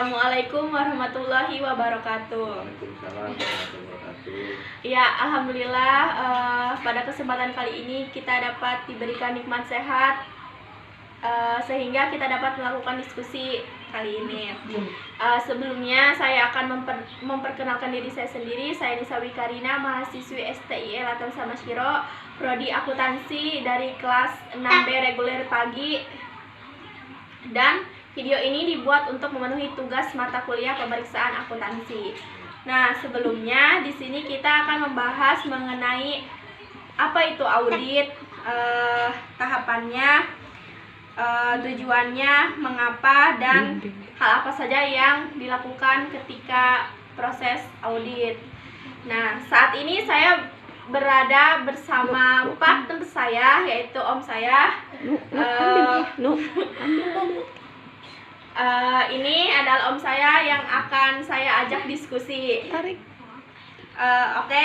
Assalamualaikum warahmatullahi wabarakatuh. Waalaikumsalam warahmatullahi wabarakatuh. Ya, alhamdulillah pada kesempatan kali ini kita dapat diberikan nikmat sehat sehingga kita dapat melakukan diskusi kali ini. Sebelumnya saya akan memperkenalkan diri saya sendiri. Saya Nisa Wikarina, mahasiswi STIL atau Samasyiro, prodi akuntansi dari kelas 6B reguler pagi. Dan video ini dibuat untuk memenuhi tugas mata kuliah pemeriksaan akuntansi. Nah, sebelumnya di sini kita akan membahas mengenai apa itu audit, tahapannya, tujuannya, mengapa, dan hal apa saja yang dilakukan ketika proses audit. Nah, saat ini saya berada bersama partner saya, yaitu om saya. Ini adalah om saya yang akan saya ajak diskusi. Oke,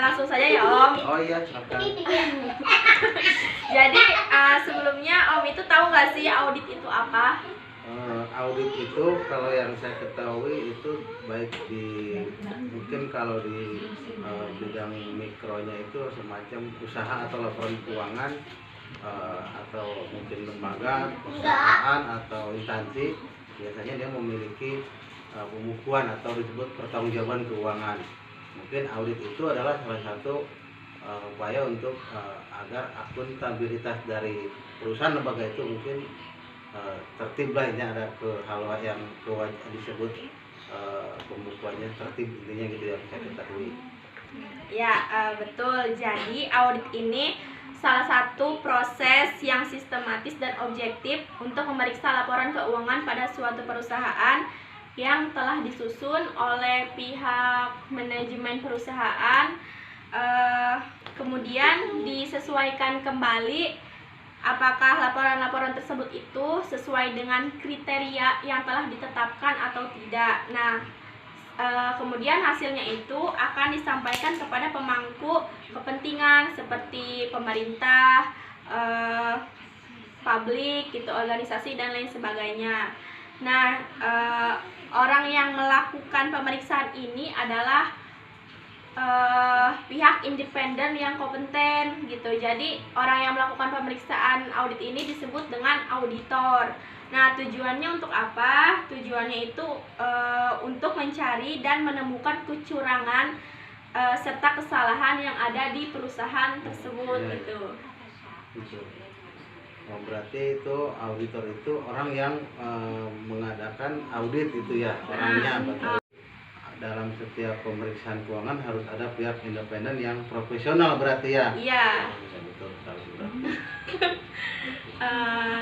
langsung saja ya om. Oh iya, silakan. Jadi sebelumnya om itu tahu nggak sih audit itu apa? Audit itu kalau yang saya ketahui itu baik di mungkin kalau di bidang mikronya itu semacam usaha atau laporan keuangan, atau mungkin lembaga, perusahaan atau instansi, biasanya dia memiliki pembukuan atau disebut pertanggungjawaban keuangan. Mungkin audit itu adalah salah satu upaya untuk agar akuntabilitas dari perusahaan lembaga itu mungkin tertib lah, ini ada hal yang disebut pembukuannya tertib, intinya gitu yang saya ketahui. Ya, betul. Jadi audit ini salah satu proses yang sistematis dan objektif untuk memeriksa laporan keuangan pada suatu perusahaan yang telah disusun oleh pihak manajemen perusahaan, kemudian disesuaikan kembali apakah laporan-laporan tersebut itu sesuai dengan kriteria yang telah ditetapkan atau tidak. Nah, kemudian hasilnya itu akan disampaikan kepada pemangku kepentingan seperti pemerintah, publik, gitu, organisasi dan lain sebagainya. Nah, orang yang melakukan pemeriksaan ini adalah pihak independen yang kompeten, gitu. Jadi orang yang melakukan pemeriksaan audit ini disebut dengan auditor. Nah, tujuannya untuk apa? Tujuannya itu untuk mencari dan menemukan kecurangan serta kesalahan yang ada di perusahaan tersebut, gitu. Oh, berarti itu auditor itu orang yang mengadakan audit itu ya, orangnya. Betul. Dalam setiap pemeriksaan keuangan harus ada pihak independen yang profesional berarti ya. Iya. Betul.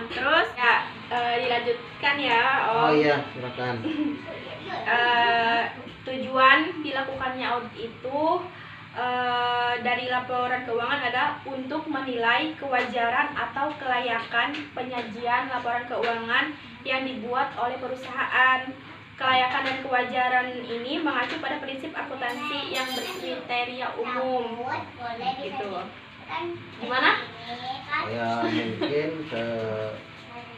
Terus ya dilanjutkan ya om. Oh iya, silakan. Tujuan dilakukannya audit itu dari laporan keuangan adalah untuk menilai kewajaran atau kelayakan penyajian laporan keuangan yang dibuat oleh perusahaan. Kelayakan dan kewajaran ini mengacu pada prinsip akuntansi yang berkriteria umum, gitu. Gimana? Ya mungkin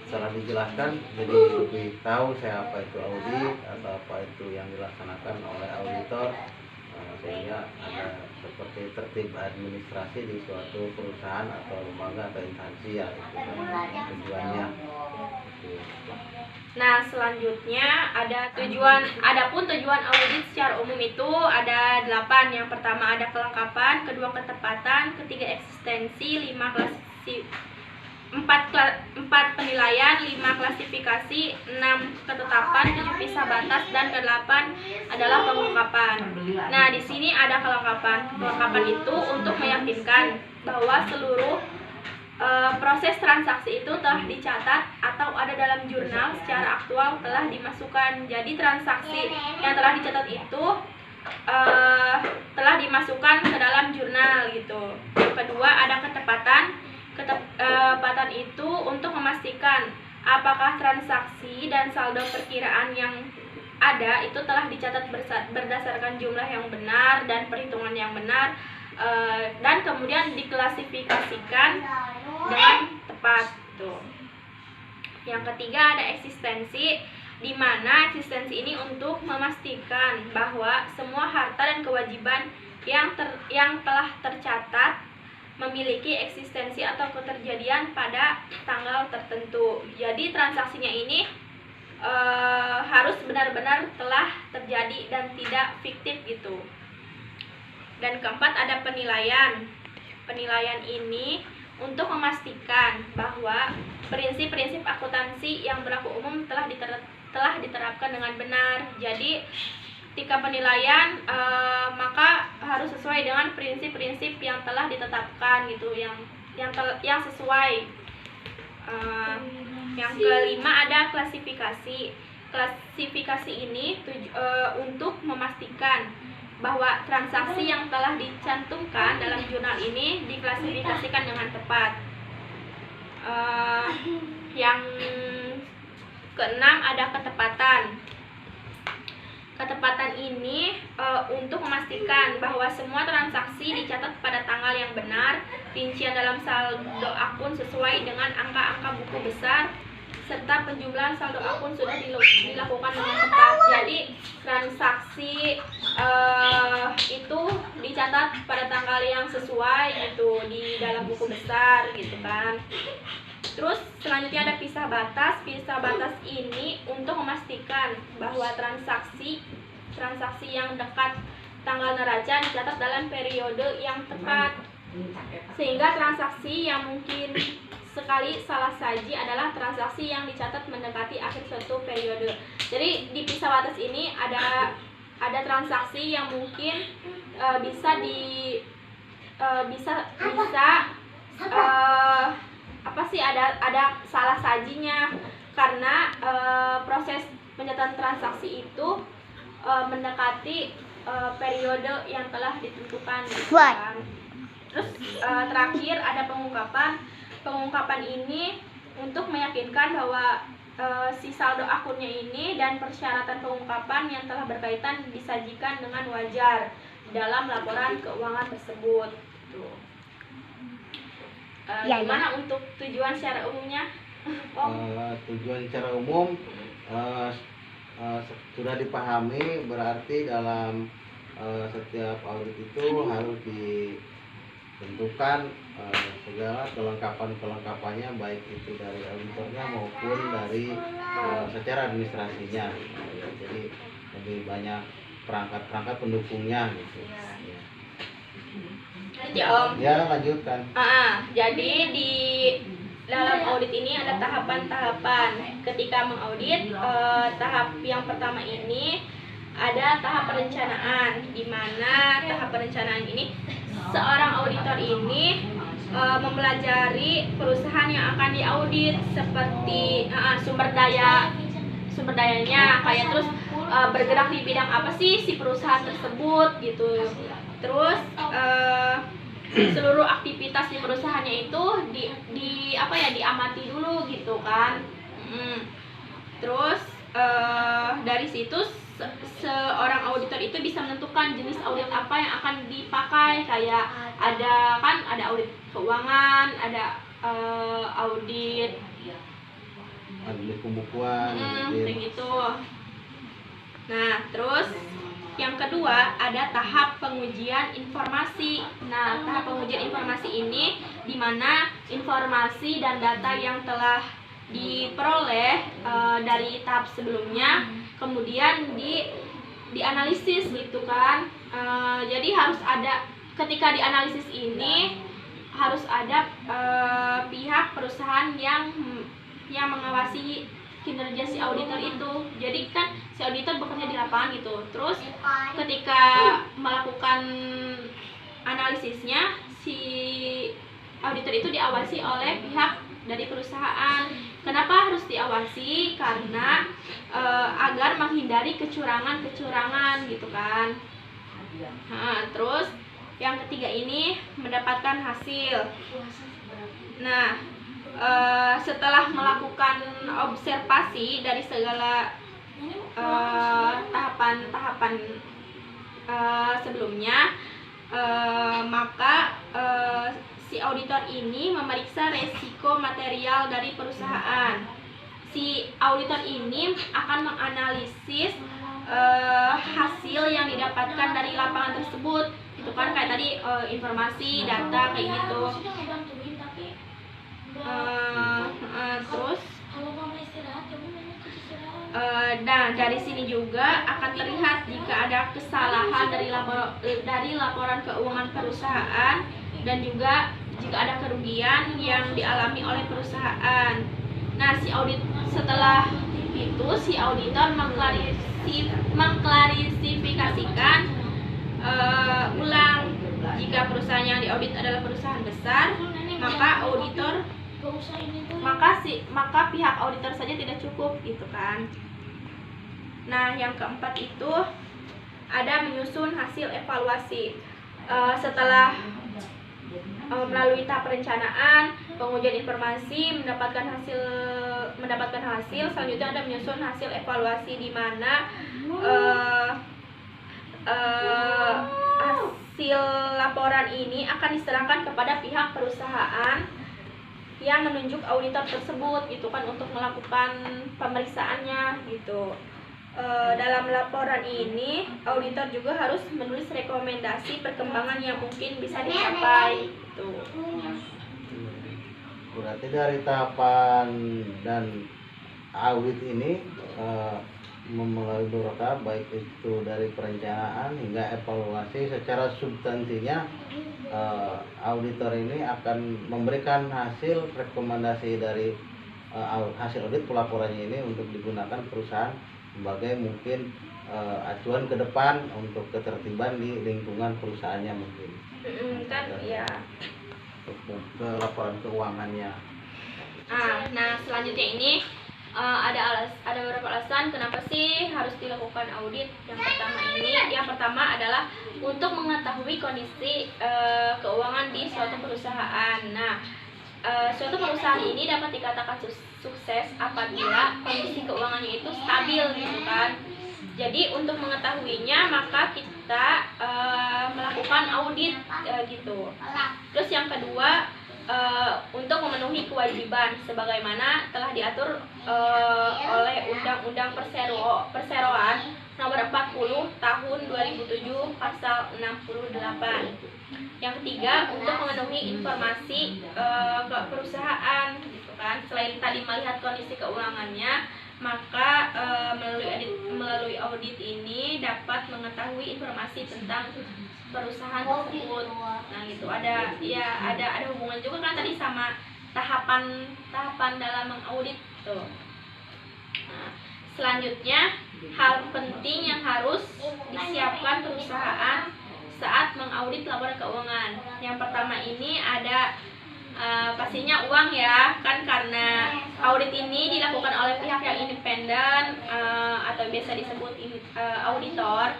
setelah dijelaskan jadi lebih tahu saya apa itu audit atau apa itu yang dilaksanakan oleh auditor, sehingga ada seperti tertib administrasi di suatu perusahaan atau lembaga atau instansi ya, itu kan tujuannya. Nah, selanjutnya adapun tujuan audit secara umum itu ada 8. Yang pertama ada kelengkapan, kedua ketepatan, ketiga eksistensi, 4 penilaian, 5 klasifikasi, 6 ketetapan, 7 pisah batas, dan ke-8 adalah pengungkapan. Nah, di sini ada kelengkapan. Kelengkapan itu untuk meyakinkan bahwa seluruh proses transaksi itu telah dicatat atau ada dalam jurnal secara aktual telah dimasukkan. Jadi transaksi yang telah dicatat itu telah dimasukkan ke dalam jurnal, gitu. Yang kedua ada ketepatan. Ketepatan itu untuk memastikan apakah transaksi dan saldo perkiraan yang ada itu telah dicatat berdasarkan jumlah yang benar dan perhitungan yang benar, dan kemudian diklasifikasikan dengan tepat, tuh. Yang ketiga ada eksistensi. di mana eksistensi ini untuk memastikan bahwa semua harta dan kewajiban yang telah tercatat memiliki eksistensi atau keterjadian pada tanggal tertentu. Jadi transaksinya ini harus benar-benar telah terjadi dan tidak fiktif gitu. Dan keempat ada penilaian. Penilaian ini untuk memastikan bahwa prinsip-prinsip akuntansi yang berlaku umum telah diterapkan dengan benar. Jadi ketika penilaian maka harus sesuai dengan prinsip-prinsip yang telah ditetapkan gitu, yang sesuai. Yang kelima ada klasifikasi. Klasifikasi ini untuk memastikan bahwa transaksi yang telah dicantumkan dalam jurnal ini diklasifikasikan dengan tepat. Yang keenam ada ketepatan. Ketepatan ini untuk memastikan bahwa semua transaksi dicatat pada tanggal yang benar, rincian dalam saldo akun sesuai dengan angka-angka buku besar, serta penjumlahan saldo akun sudah dilakukan dengan tepat. Jadi transaksi itu dicatat pada tanggal yang sesuai gitu di dalam buku besar gitu kan. Terus selanjutnya ada pisah batas. Pisah batas ini untuk memastikan bahwa transaksi yang dekat tanggal neraca dicatat dalam periode yang tepat, sehingga transaksi yang mungkin sekali salah saji adalah transaksi yang dicatat mendekati akhir suatu periode. Jadi di pisah batas ini ada transaksi yang mungkin bisa ada salah sajinya karena proses pencatatan transaksi itu mendekati periode yang telah ditentukan gitu kan. Terus terakhir ada pengungkapan. Pengungkapan ini untuk meyakinkan bahwa si saldo akunnya ini dan persyaratan pengungkapan yang telah berkaitan disajikan dengan wajar dalam laporan keuangan tersebut. Tuh. Gimana untuk tujuan secara umumnya? Tujuan secara umum sudah dipahami, berarti dalam setiap audit itu harus ditentukan segala kelengkapannya, baik itu dari auditornya maupun dari secara administrasinya. Jadi lebih banyak perangkat pendukungnya gitu. Ya, lanjutkan. Jadi di dalam audit ini ada tahapan-tahapan. Ketika mengaudit, tahap yang pertama ini ada tahap perencanaan, di mana tahap perencanaan ini seorang auditor ini mempelajari perusahaan yang akan diaudit, seperti sumber dayanya, kayak terus bergerak di bidang apa sih si perusahaan tersebut gitu. Terus seluruh aktivitas di perusahaannya itu diamati dulu gitu kan. Terus dari situ seorang auditor itu bisa menentukan jenis audit apa yang akan dipakai. Kayak ada audit keuangan, ada audit pembukuan kayak gitu. Nah, terus yang kedua ada tahap pengujian informasi. Nah, tahap pengujian informasi ini di mana informasi dan data yang telah diperoleh dari tahap sebelumnya kemudian dianalisis gitu kan. Jadi harus ada, ketika dianalisis ini harus ada pihak perusahaan yang mengawasi kinerja si auditor itu. Jadi kan si auditor bekerja di lapangan gitu. Terus ketika melakukan analisisnya, si auditor itu diawasi oleh pihak dari perusahaan. Kenapa harus diawasi? Karena agar menghindari kecurangan gitu kan. Terus yang ketiga ini mendapatkan hasil. Nah, setelah melakukan observasi dari segala tahapan-tahapan sebelumnya, maka si auditor ini memeriksa resiko material dari perusahaan si auditor ini akan menganalisis hasil yang didapatkan dari lapangan tersebut, itu kan kayak tadi informasi, data kayak gitu. Terus dan dari sini juga akan terlihat jika ada kesalahan dari laporan keuangan perusahaan dan juga jika ada kerugian yang dialami oleh perusahaan. Nah, setelah itu si auditor mengklarifikasikan ulang jika perusahaan yang diaudit adalah perusahaan besar, maka pihak auditor saja tidak cukup gitu kan. Nah, yang keempat itu ada menyusun hasil evaluasi. Setelah melalui tahap perencanaan, pengujian informasi, mendapatkan hasil, selanjutnya ada menyusun hasil evaluasi di mana hasil laporan ini akan diserahkan kepada pihak perusahaan yang menunjuk auditor tersebut gitu kan untuk melakukan pemeriksaannya gitu. Dalam laporan ini auditor juga harus menulis rekomendasi perkembangan yang mungkin bisa dicapai gitu. Berarti dari tahapan dan audit ini melalui beberapa baik itu dari perencanaan hingga evaluasi, secara substansinya auditor ini akan memberikan hasil rekomendasi dari hasil audit pelaporannya ini untuk digunakan perusahaan sebagai mungkin acuan ke depan untuk ketertiban di lingkungan perusahaannya mungkin. Kan ya. Ke laporan keuangannya. Nah, selanjutnya ini ada beberapa alasan kenapa sih harus dilakukan audit. Yang pertama adalah untuk mengetahui kondisi keuangan di suatu perusahaan. Nah, suatu perusahaan ini dapat dikatakan sukses apabila kondisi keuangannya itu stabil gitu kan. Jadi untuk mengetahuinya maka kita melakukan audit gitu. Terus yang kedua, untuk memenuhi kewajiban sebagaimana telah diatur oleh Undang-Undang Perseroan Nomor 40 Tahun 2007 Pasal 68. Yang ketiga, untuk memenuhi informasi ke perusahaan gitu kan. Selain tadi melihat kondisi keuangannya, maka melalui audit ini dapat mengetahui informasi tentang perusahaan tersebut. Nah, gitu. Ada hubungan juga kan tadi sama tahapan dalam mengaudit tuh. Nah, selanjutnya hal penting yang harus disiapkan perusahaan saat mengaudit laporan keuangan. Yang pertama ini ada pastinya uang ya kan, karena audit ini dilakukan oleh pihak yang independen atau biasa disebut auditor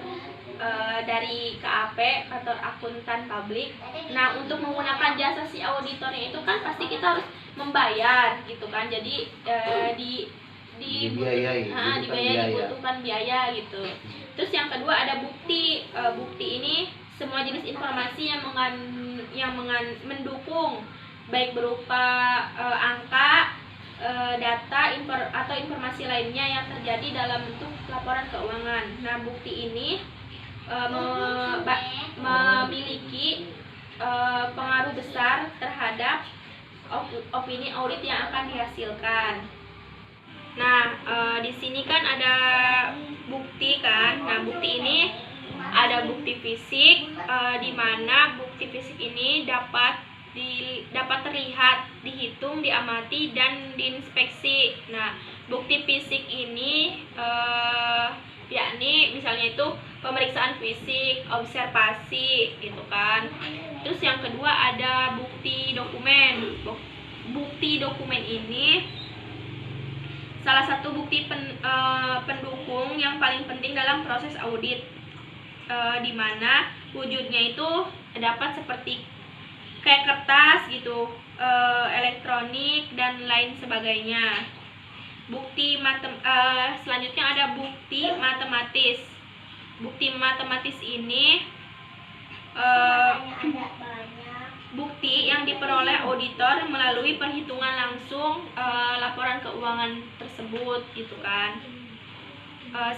dari KAP, kantor akuntan publik. Nah, untuk menggunakan jasa si auditornya itu kan pasti kita harus membayar gitu kan. Jadi dibutuhkan biaya gitu. Terus yang kedua ada bukti. Bukti ini semua jenis informasi yang mendukung, baik berupa angka, data, atau informasi lainnya yang terjadi dalam bentuk laporan keuangan. Nah, bukti ini memiliki pengaruh besar terhadap opini audit yang akan dihasilkan. Nah, di sini kan ada bukti kan. Nah, bukti ini ada bukti fisik, di mana bukti fisik ini dapat terlihat, dihitung, diamati, dan diinspeksi. Nah, bukti fisik ini yakni misalnya itu pemeriksaan fisik, observasi gitu kan. Terus yang kedua ada bukti dokumen. Bukti dokumen ini salah satu bukti pendukung yang paling penting dalam proses audit, di mana wujudnya itu dapat seperti kayak kertas gitu, elektronik dan lain sebagainya. Selanjutnya ada bukti matematis. Bukti matematis ini bukti yang diperoleh auditor melalui perhitungan langsung laporan keuangan tersebut gitu kan.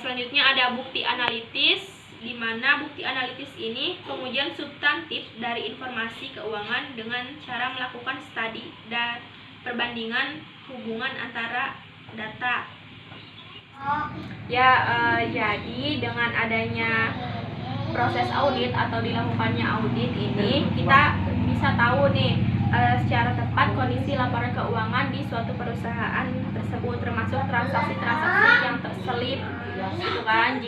Selanjutnya ada bukti analitis, di mana bukti analitis ini pengujian substantif dari informasi keuangan dengan cara melakukan studi dan perbandingan hubungan antara data. Jadi dengan adanya proses audit atau dilakukannya audit ini, kita bisa tahu nih secara tepat kondisi laporan keuangan di suatu perusahaan tersebut, termasuk transaksi-transaksi yang terselip gitu kan,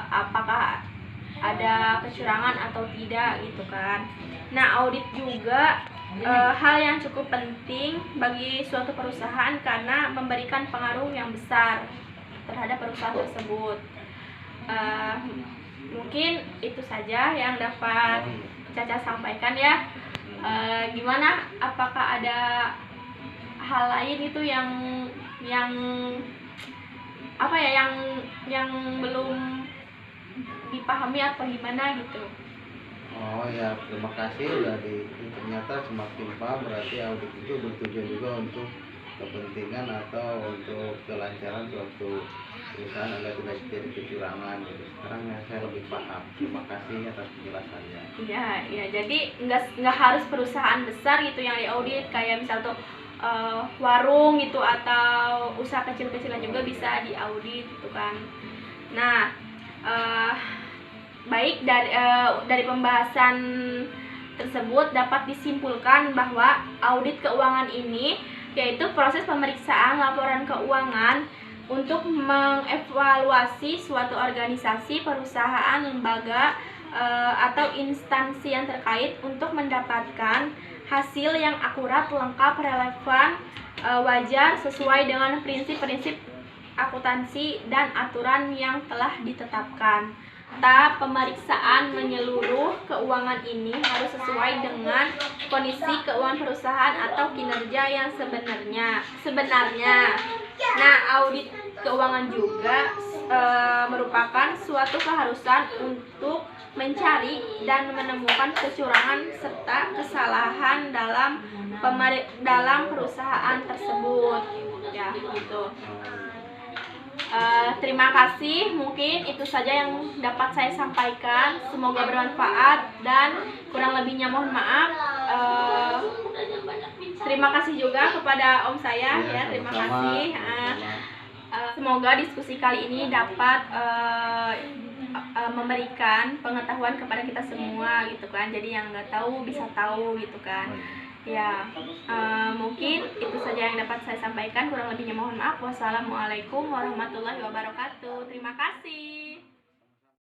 apakah ada kecurangan atau tidak gitu kan. Nah, audit juga hal yang cukup penting bagi suatu perusahaan karena memberikan pengaruh yang besar terhadap perusahaan tersebut. Mungkin itu saja yang dapat Caca sampaikan ya. Gimana? Apakah ada hal lain itu yang apa ya, yang belum dipahami atau gimana gitu? Oh ya, terima kasih udah ternyata semakin paham, berarti audit itu bertujuan juga untuk kepentingan atau untuk kelancaran suatu perusahaan agar tidak terjadi kecurangan gitu. Sekarang ya saya lebih paham. Terima kasih atas penjelasannya. Iya, jadi nggak harus perusahaan besar gitu yang diaudit, kayak misal tuh warung gitu atau usaha kecil-kecilan juga bisa diaudit gitu kan. Nah, baik dari pembahasan tersebut dapat disimpulkan bahwa audit keuangan ini yaitu proses pemeriksaan laporan keuangan untuk mengevaluasi suatu organisasi, perusahaan, lembaga, atau instansi yang terkait untuk mendapatkan hasil yang akurat, lengkap, relevan, wajar, sesuai dengan prinsip-prinsip akuntansi dan aturan yang telah ditetapkan. Pemeriksaan menyeluruh keuangan ini harus sesuai dengan kondisi keuangan perusahaan atau kinerja yang sebenarnya. Nah, audit keuangan juga merupakan suatu keharusan untuk mencari dan menemukan kecurangan serta kesalahan dalam perusahaan tersebut. Ya, gitu. Terima kasih, mungkin itu saja yang dapat saya sampaikan. Semoga bermanfaat dan kurang lebihnya mohon maaf. Terima kasih juga kepada om saya ya, terima kasih. Semoga diskusi kali ini dapat memberikan pengetahuan kepada kita semua gitu kan. Jadi yang nggak tahu bisa tahu gitu kan. Ya, mungkin itu saja yang dapat saya sampaikan. Kurang lebihnya mohon maaf. Wassalamualaikum warahmatullahi wabarakatuh. Terima kasih.